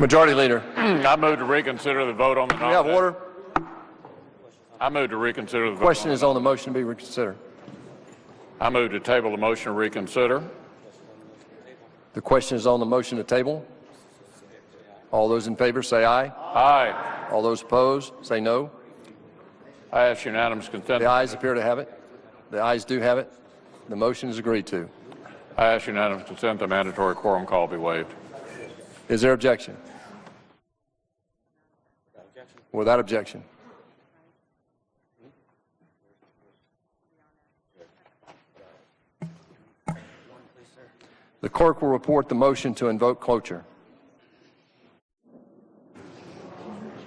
Majority Leader. I move to reconsider the vote on the We have nomination. order. I move to reconsider the vote. Question is on the motion to be reconsidered. I move to table the motion to reconsider. The question is on the motion to table. All those in favor say aye. Aye. All those opposed say no. I ask unanimous consent. The ayes appear to have it. The ayes do have it. The motion is agreed to. I ask unanimous consent the mandatory quorum call be waived. Is there objection? Without objection. The clerk will report the motion to invoke cloture.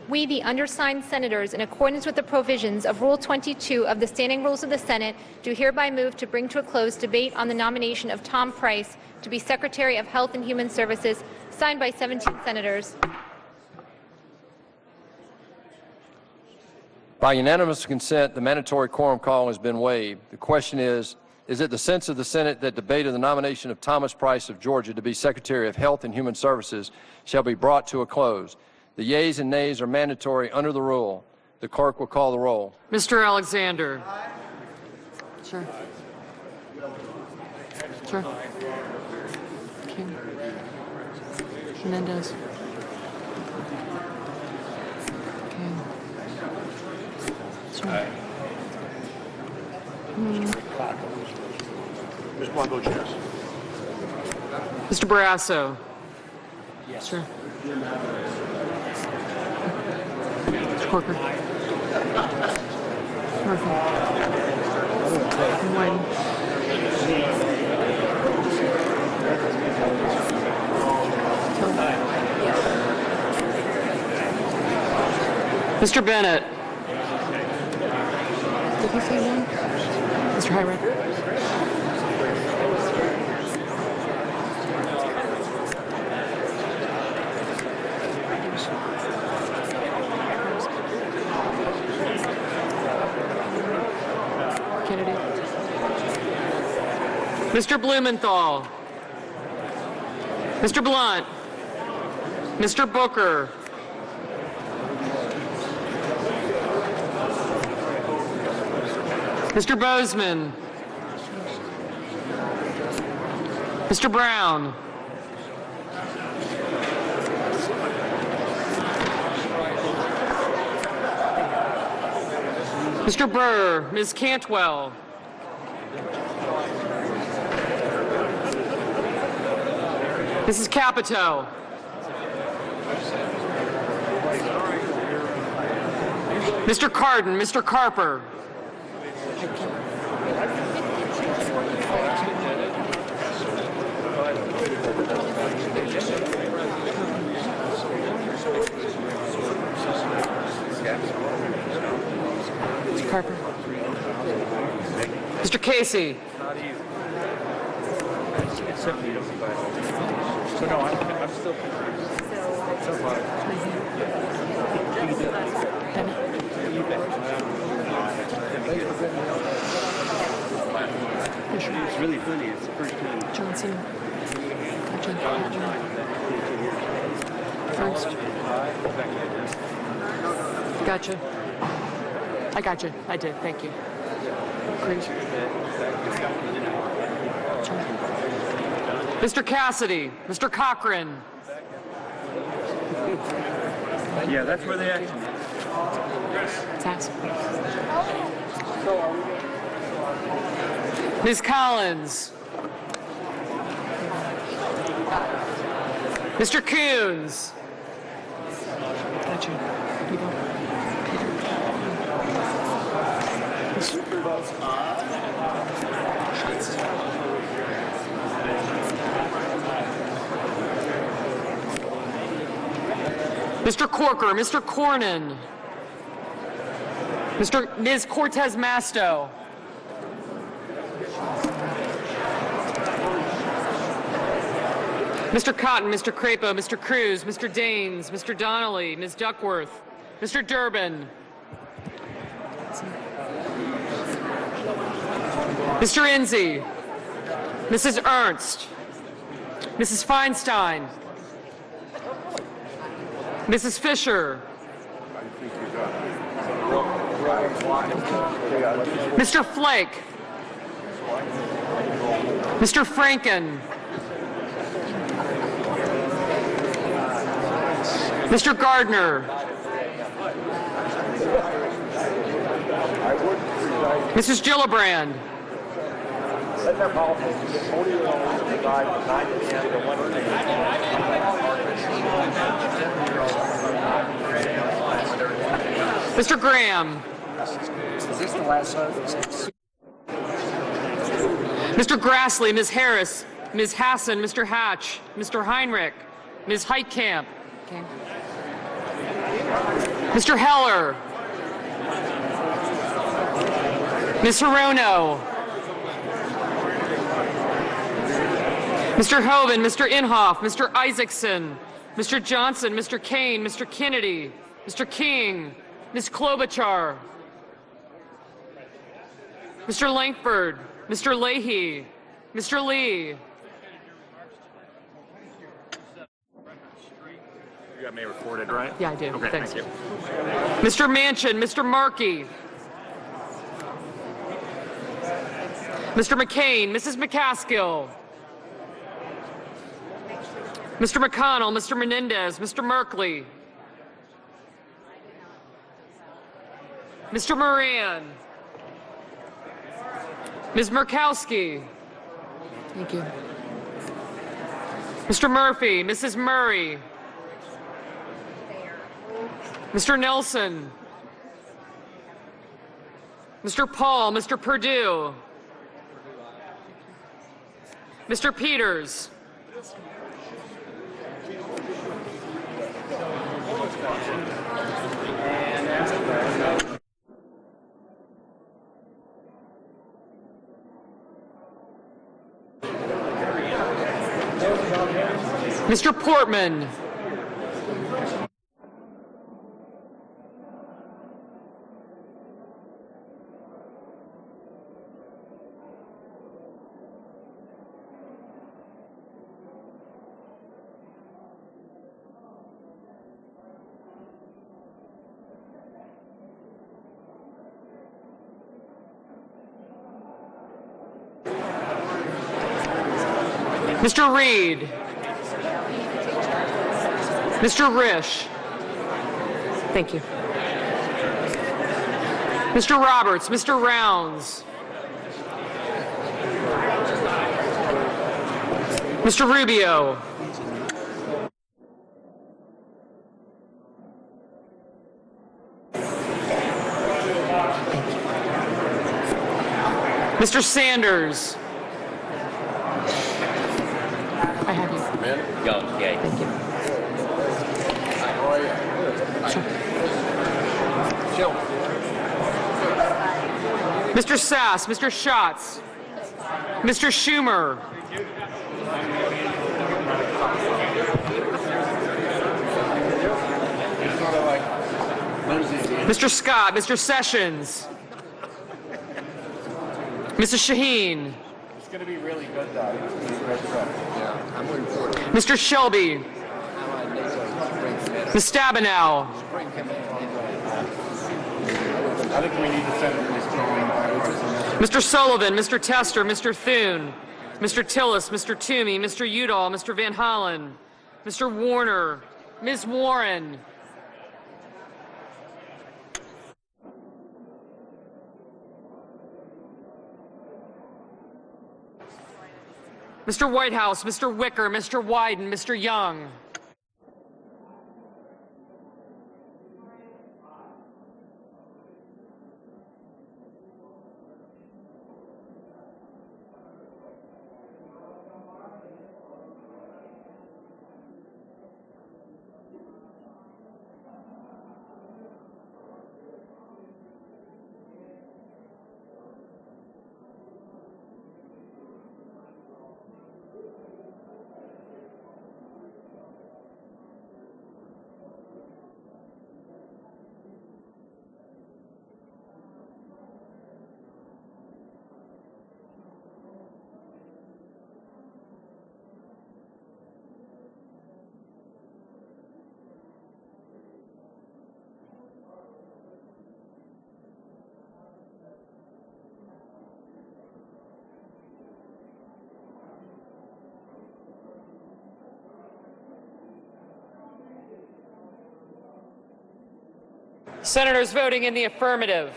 We, the undersigned senators, in accordance with the provisions of Rule 22 of the Standing Rules of the Senate, do hereby move to bring to a close debate on the nomination of Tom Price to be Secretary of Health and Human Services, signed by 17 senators. By unanimous consent, the mandatory quorum call has been waived. The question is it the sense of the Senate that debate of the nomination of Thomas Price of Georgia to be Secretary of Health and Human Services shall be brought to a close? The yeas and nays are mandatory under the rule. The clerk will call the roll. Mr. Alexander. Sure. Sure. King. Menendez. King. Sure. Mr. Blanco, yes. Mr. Barrasso. Yes. Sure. Mr. Corker. Murphy. White. Mr. Bennett. Did he say no? Mr. Hyra. Kennedy. Mr. Blumenthal. Mr. Blunt. Mr. Booker. Mr. Bozeman. Mr. Brown. Mr. Burr, Ms. Cantwell. Mrs. Capito. Mr. Cardin, Mr. Carper. Mr. Carper. Mr. Casey. So no, I'm still. It's really funny. It's the first time. Johnson. First. Gotcha. I got you. I did. Thank you. Cruz. Mr. Cassidy. Mr. Cochran. Yeah, that's where the action is. Tax. Ms. Collins. Mr. Coons. Got you. Mr. Corker, Mr. Cornyn, Ms. Cortez Masto, Mr. Cotton, Mr. Crapo, Mr. Cruz, Mr. Daines, Mr. Donnelly, Ms. Duckworth, Mr. Durbin, Mr. Enzi, Mrs. Ernst, Mrs. Feinstein, Mrs. Fisher. Mr. Flake. Mr. Franken. Mr. Gardner. Mrs. Gillibrand. Mr. Graham. Is this the last one? Mr. Grassley, Ms. Harris, Ms. Hassan, Mr. Hatch, Mr. Heinrich, Ms. Heitkamp. Okay. Mr. Heller. Ms. Hirono. Mr. Hoven, Mr. Inhofe, Mr. Isaacson, Mr. Johnson, Mr. Kane, Mr. Kennedy, Mr. King, Ms. Klobuchar, Mr. Lankford, Mr. Leahy, Mr. Lee. You got me recorded, right? Yeah, I do. Okay, Thanks. thank you. Mr. Manchin, Mr. Markey, Mr. McCain, Mrs. McCaskill, Mr. McConnell, Mr. Menendez, Mr. Merkley, Mr. Moran, Ms. Murkowski. Thank you. Mr. Murphy, Mrs. Murray, Mr. Nelson, Mr. Paul, Mr. Perdue, Mr. Peters, Mr. Portman, Mr. Reed, Mr. Risch. Thank you. Mr. Roberts, Mr. Rounds, Mr. Rubio, Mr. Sanders. I have you. Okay. Thank you. Mr. Sass, Mr. Schatz, Mr. Schumer, Mr. Scott, Mr. Sessions, Mrs. Shaheen, It's going to be really good, though. Mr. Shelby, Ms. Stabenow, I think we need to send it to this bipartisan. Mr. Sullivan, Mr. Tester, Mr. Thune, Mr. Tillis, Mr. Toomey, Mr. Udall, Mr. Van Hollen, Mr. Warner, Ms. Warren, Mr. Whitehouse, Mr. Wicker, Mr. Wyden, Mr. Young. Senators voting in the affirmative: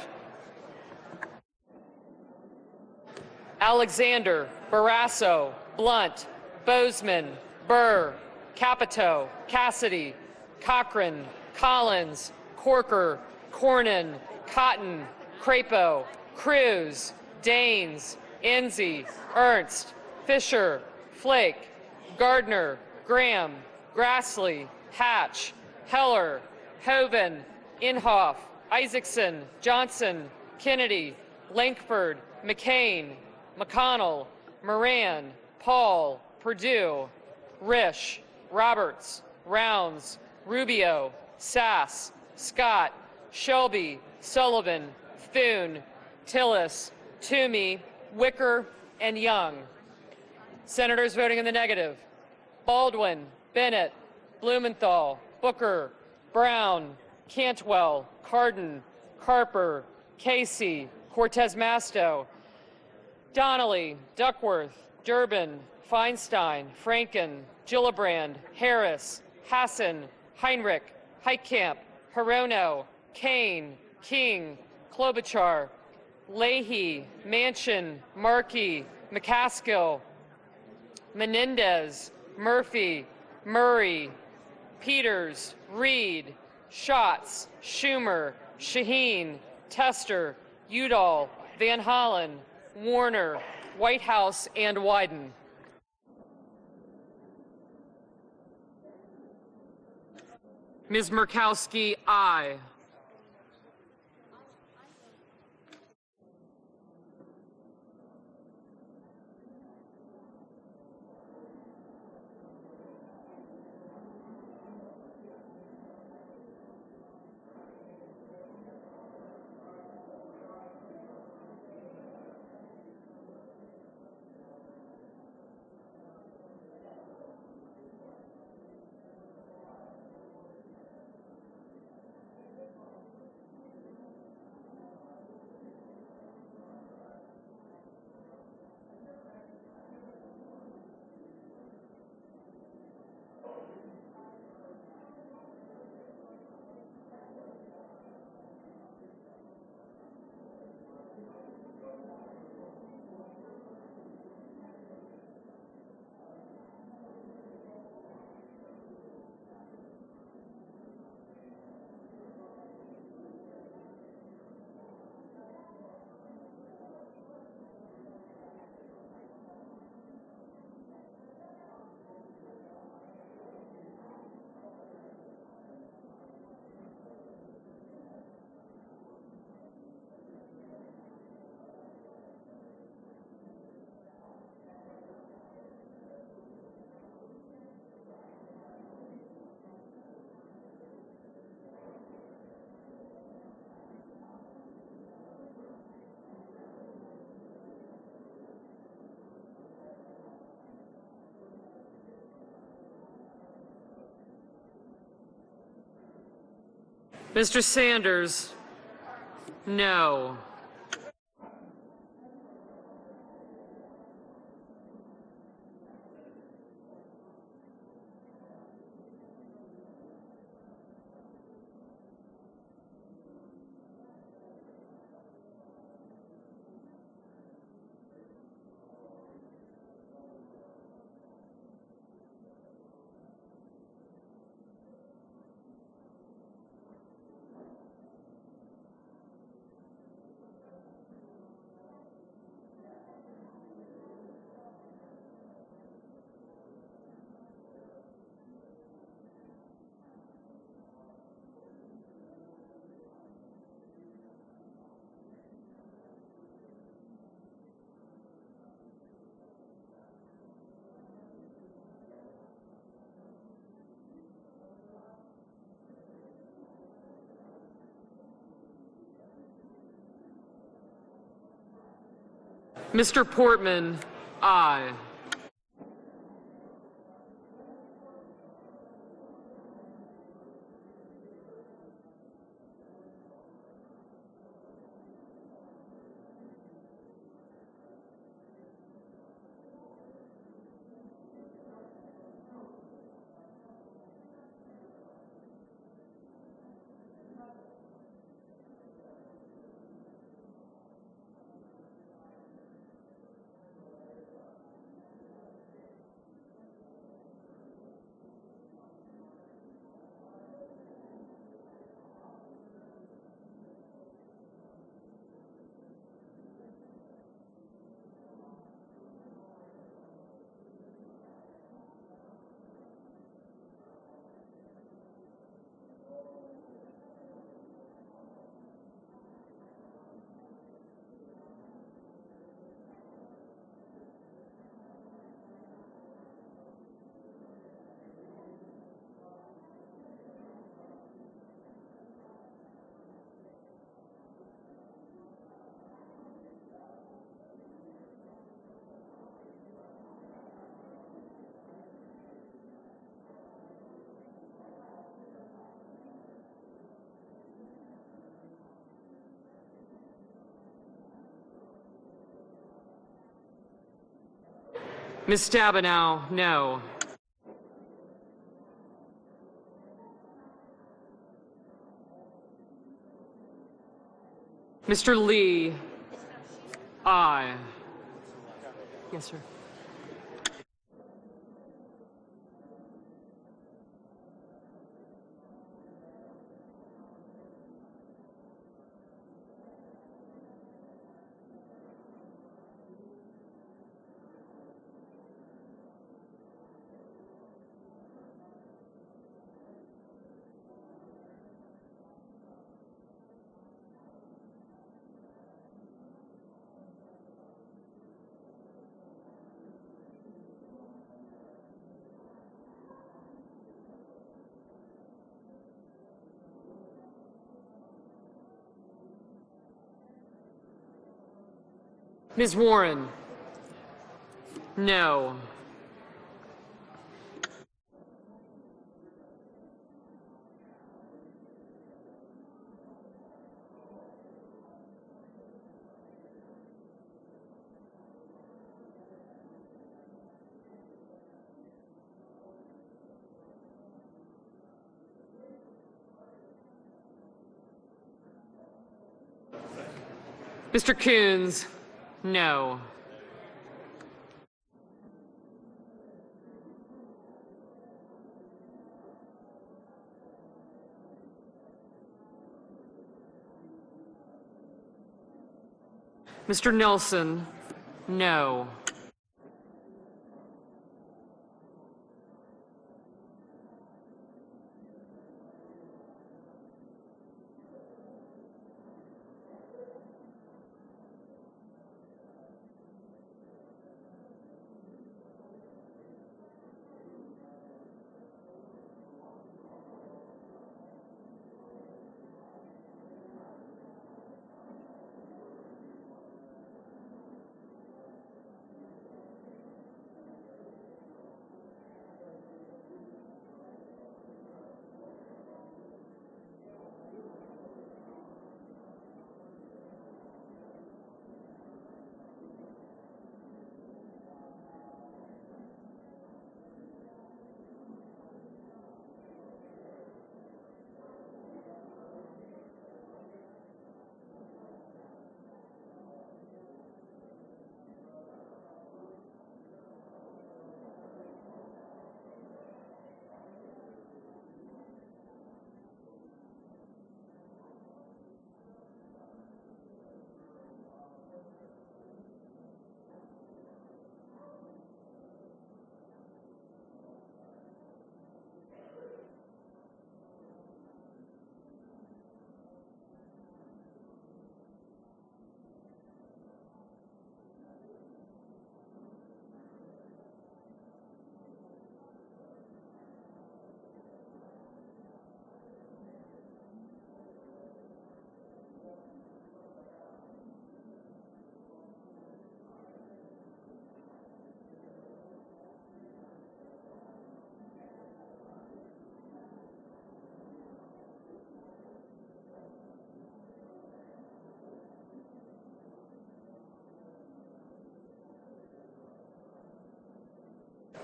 Alexander, Barrasso, Blunt, Bozeman, Burr, Capito, Cassidy, Cochran, Collins, Corker, Cornyn, Cotton, Crapo, Cruz, Daines, Enzi, Ernst, Fisher, Flake, Gardner, Graham, Grassley, Hatch, Heller, Hoeven, Inhofe, Isaacson, Johnson, Kennedy, Lankford, McCain, McConnell, Moran, Paul, Perdue, Risch, Roberts, Rounds, Rubio, Sass, Scott, Shelby, Sullivan, Thune, Tillis, Toomey, Wicker, and Young. Senators voting in the negative: Baldwin, Bennett, Blumenthal, Booker, Brown, Cantwell, Cardin, Carper, Casey, Cortez Masto, Donnelly, Duckworth, Durbin, Feinstein, Franken, Gillibrand, Harris, Hassan, Heinrich, Heitkamp, Hirono, Kane, King, Klobuchar, Leahy, Manchin, Markey, McCaskill, Menendez, Murphy, Murray, Peters, Reed, Schatz, Schumer, Shaheen, Tester, Udall, Van Hollen, Warner, Whitehouse, and Wyden. Ms. Murkowski, aye. Mr. Sanders, no. Mr. Portman, aye. Ms. Stabenow, no. Mr. Lee, aye. Yes, sir. Ms. Warren, no. Mr. Coons, no. Mr. Nelson, no.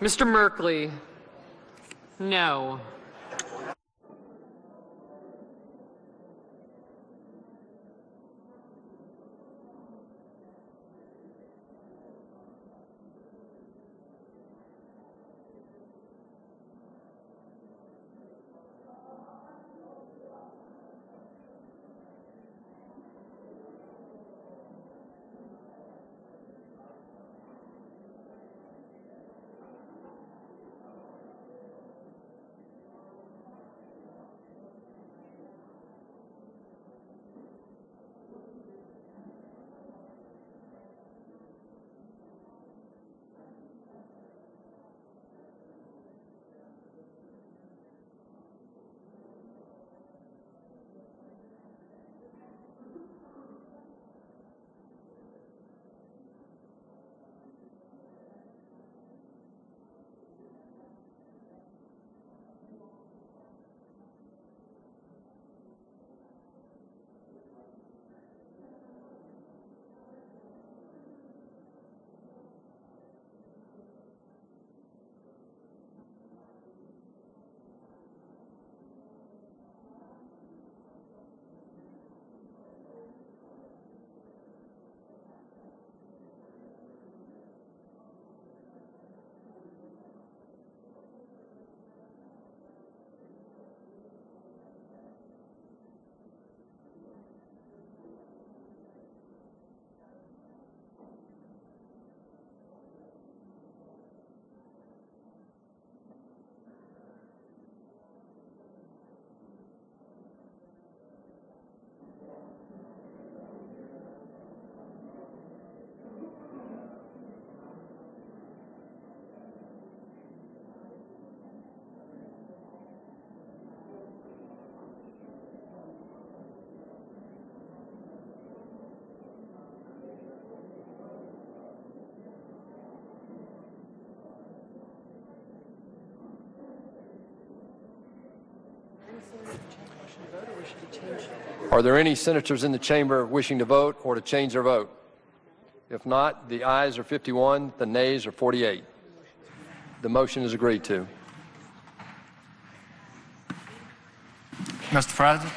Mr. Merkley, no. Are there any senators in the chamber wishing to vote or to change their vote? If not, the ayes are 51, the nays are 48. The motion is agreed to. Mr. President.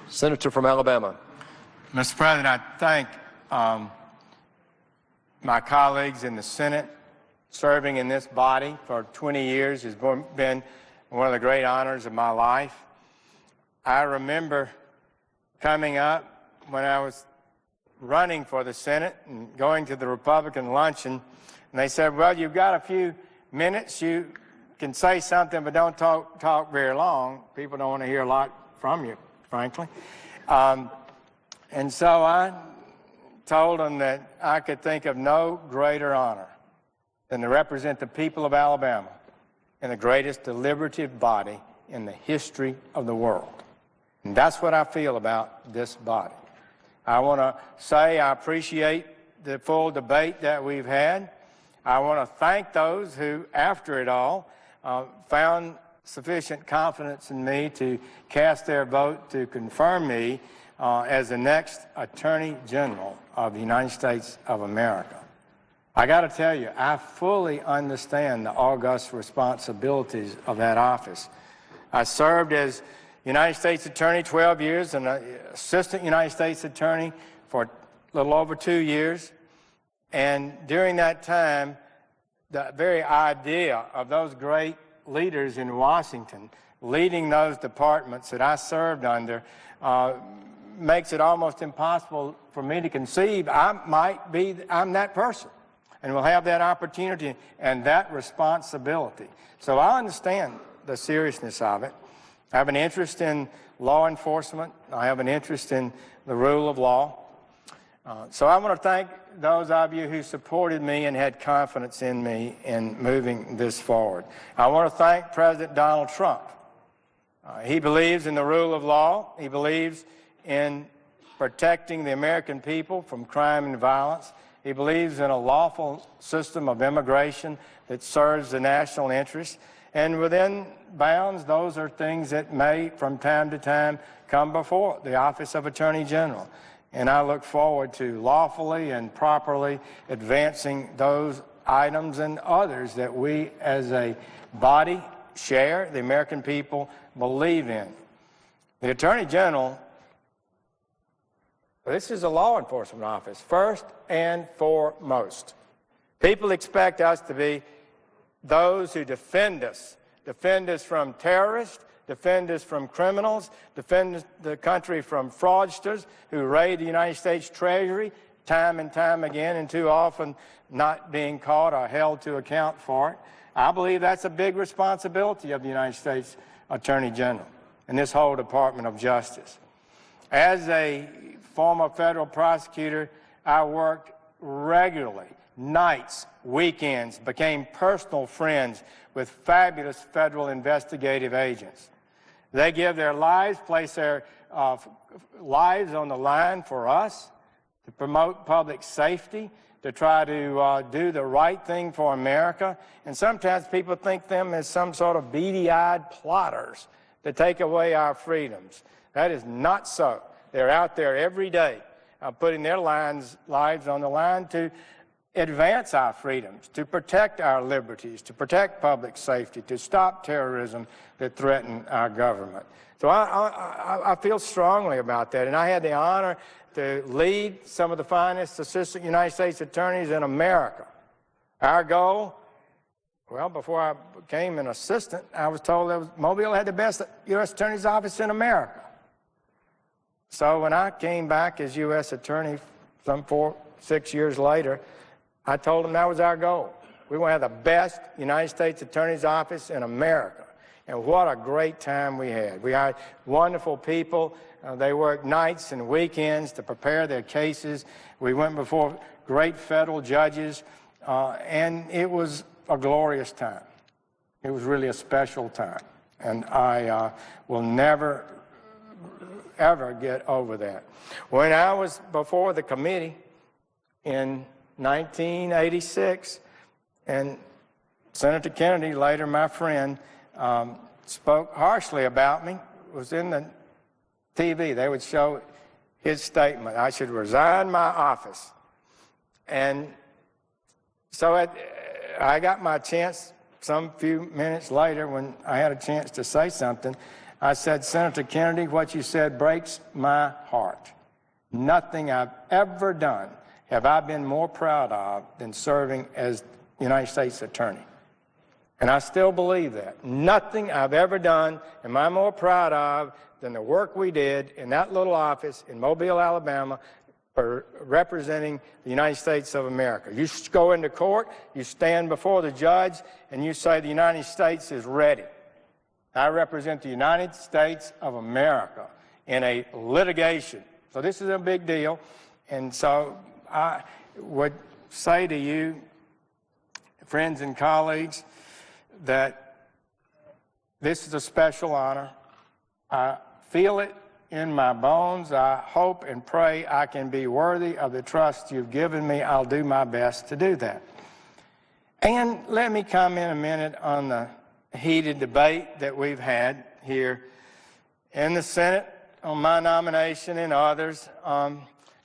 Senator from Alabama. Mr. President, I thank my colleagues in the Senate. Serving in this body for 20 years has been one of the great honors of my life. I remember coming up when I was running for the Senate and going to the Republican luncheon, and they said, well, you've got a few minutes, you can say something, but don't talk very long. People don't want to hear a lot from you, frankly. And so I told them that I could think of no greater honor than to represent the people of Alabama in the greatest deliberative body in the history of the world. And that's what I feel about this body. I want to say I appreciate the full debate that we've had. I want to thank those who, after it all, found sufficient confidence in me to cast their vote to confirm me as the next Attorney General of the United States of America. I got to tell you, I fully understand the august responsibilities of that office. I served as United States Attorney 12 years and an Assistant United States Attorney for a little over 2 years. And during that time, the very idea of those great leaders in Washington leading those departments that I served under makes it almost impossible for me to conceive I'm that person. And we'll have that opportunity and that responsibility. So I understand the seriousness of it. I have an interest in law enforcement. I have an interest in the rule of law. So I want to thank those of you who supported me and had confidence in me in moving this forward. I want to thank President Donald Trump. He believes in the rule of law. He believes in protecting the American people from crime and violence. He believes in a lawful system of immigration that serves the national interest. And within bounds, those are things that may, from time to time, come before the Office of Attorney General. And I look forward to lawfully and properly advancing those items and others that we as a body share, the American people believe in. The Attorney General, this is a law enforcement office, first and foremost. People expect us to be those who defend us from terrorists, defend us from criminals, defend the country from fraudsters who raid the United States Treasury time and time again and too often not being caught or held to account for it. I believe that's a big responsibility of the United States Attorney General and this whole Department of Justice. As a former federal prosecutor, I worked regularly, nights, weekends, became personal friends with fabulous federal investigative agents. They give their lives, place their lives on the line for us to promote public safety, to try to do the right thing for America. And sometimes people think them as some sort of beady-eyed plotters to take away our freedoms. That is not so. They're out there every day putting their lives on the line to advance our freedoms, to protect our liberties, to protect public safety, to stop terrorism that threaten our government. So I feel strongly about that, and I had the honor to lead some of the finest assistant United States attorneys in America. Our goal, well, before I became an assistant, I was told that Mobile had the best U.S. Attorney's Office in America. So when I came back as U.S. Attorney some 4-6 years later, I told them that was our goal. We want to have the best United States Attorney's Office in America. And what a great time we had. We had wonderful people. They worked nights and weekends to prepare their cases. We went before great federal judges, and it was a glorious time. It was really a special time. And I will never, ever get over that. When I was before the committee in 1986, and Senator Kennedy, later my friend, spoke harshly about me was in the TV. They would show his statement, I should resign my office. And so I got my chance some few minutes later when I had a chance to say something. I said, Senator Kennedy, what you said breaks my heart. Nothing I've ever done have I been more proud of than serving as United States Attorney. And I still believe that. Nothing I've ever done am I more proud of than the work we did in that little office in Mobile, Alabama, for representing the United States of America. You go into court, you stand before the judge, and you say the United States is ready. I represent the United States of America in a litigation. So this is a big deal. And so I would say to you, friends and colleagues, that this is a special honor. I feel it in my bones. I hope and pray I can be worthy of the trust you've given me. I'll do my best to do that. And let me comment a minute on the heated debate that we've had here in the Senate on my nomination and others.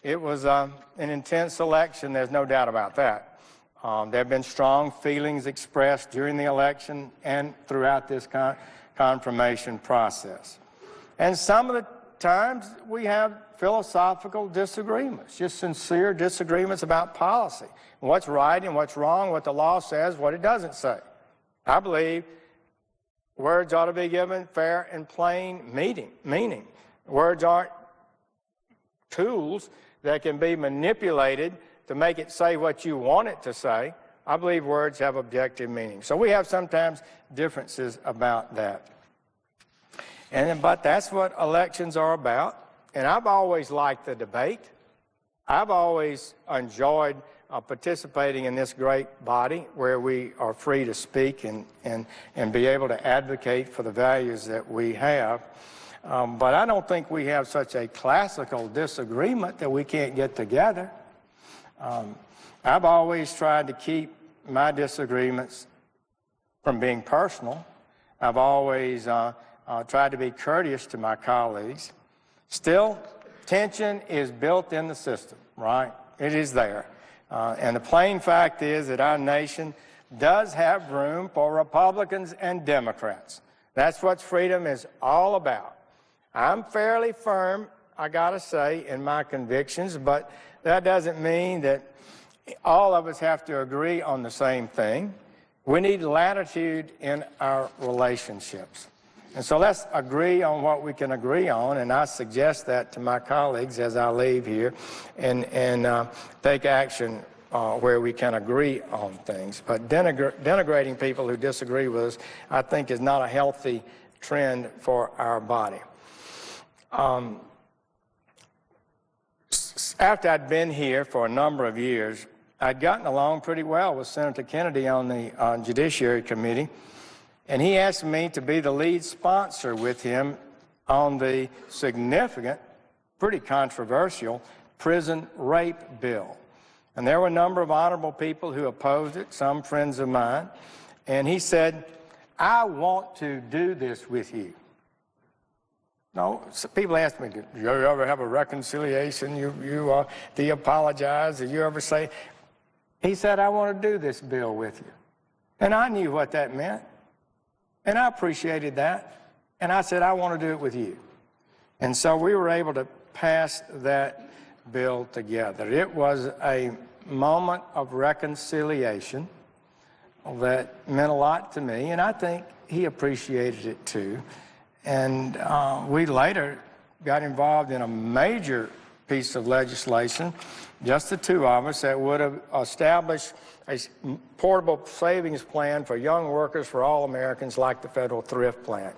It was an intense election, there's no doubt about that. There have been strong feelings expressed during the election and throughout this confirmation process. And some of the times we have philosophical disagreements, just sincere disagreements about policy, what's right and what's wrong, what the law says, what it doesn't say. I believe words ought to be given fair and plain meaning. Words aren't tools that can be manipulated to make it say what you want it to say. I believe words have objective meaning. So we have sometimes differences about that. But that's what elections are about. And I've always liked the debate. I've always enjoyed participating in this great body where we are free to speak and be able to advocate for the values that we have. But I don't think we have such a classical disagreement that we can't get together. I've always tried to keep my disagreements from being personal. I've always tried to be courteous to my colleagues. Still, tension is built in the system, right? It is there. And the plain fact is that our nation does have room for Republicans and Democrats. That's what freedom is all about. I'm fairly firm, I gotta say, in my convictions, but that doesn't mean that all of us have to agree on the same thing. We need latitude in our relationships. And so let's agree on what we can agree on, and I suggest that to my colleagues as I leave here, and take action where we can agree on things. But denigrating people who disagree with us, I think, is not a healthy trend for our body. After I'd been here for a number of years, I'd gotten along pretty well with Senator Kennedy on the Judiciary Committee, and he asked me to be the lead sponsor with him on the significant, pretty controversial prison rape bill. And there were a number of honorable people who opposed it, some friends of mine, and he said, I want to do this with you. No, so people ask me, do you ever have a reconciliation? Do you apologize? Did you ever say? He said, I want to do this bill with you. And I knew what that meant. And I appreciated that. And I said, I want to do it with you. And so we were able to pass that bill together. It was a moment of reconciliation that meant a lot to me, and I think he appreciated it too. And we later got involved in a major piece of legislation, just the two of us, that would have established a portable savings plan for young workers for all Americans, like the federal thrift plan.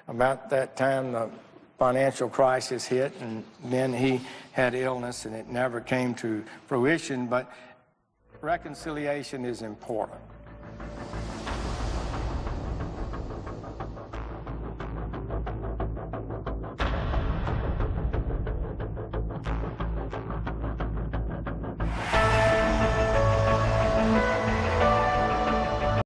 About that time, the financial crisis hit, and then he had illness, and it never came to fruition. But reconciliation is important.